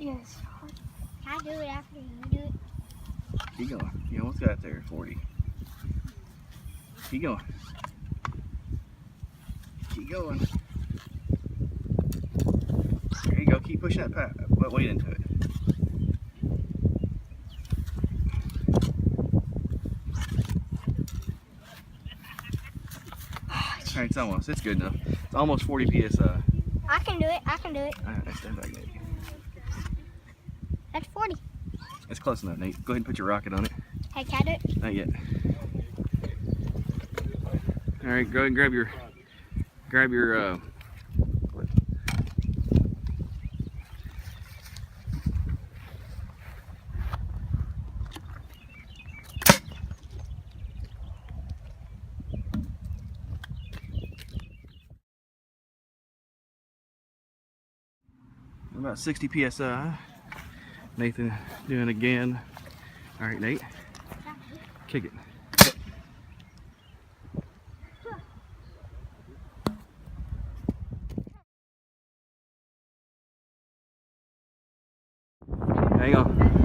Yes. I do it after you do it. Keep going. You almost got there, 40. Keep going. Keep going. There you go. Keep pushing that weight into it. Alright, it's almost. It's good enough. It's almost 40 psi. I can do it. I can do it. Alright, stand back, Nate. That's 40. That's close enough, Nate. Go ahead and put your rocket on it. Hey, can I do it? Not yet. Alright, go ahead and grab your about 60 psi. Nathan doing again. All right, Nate, kick it. Hang on.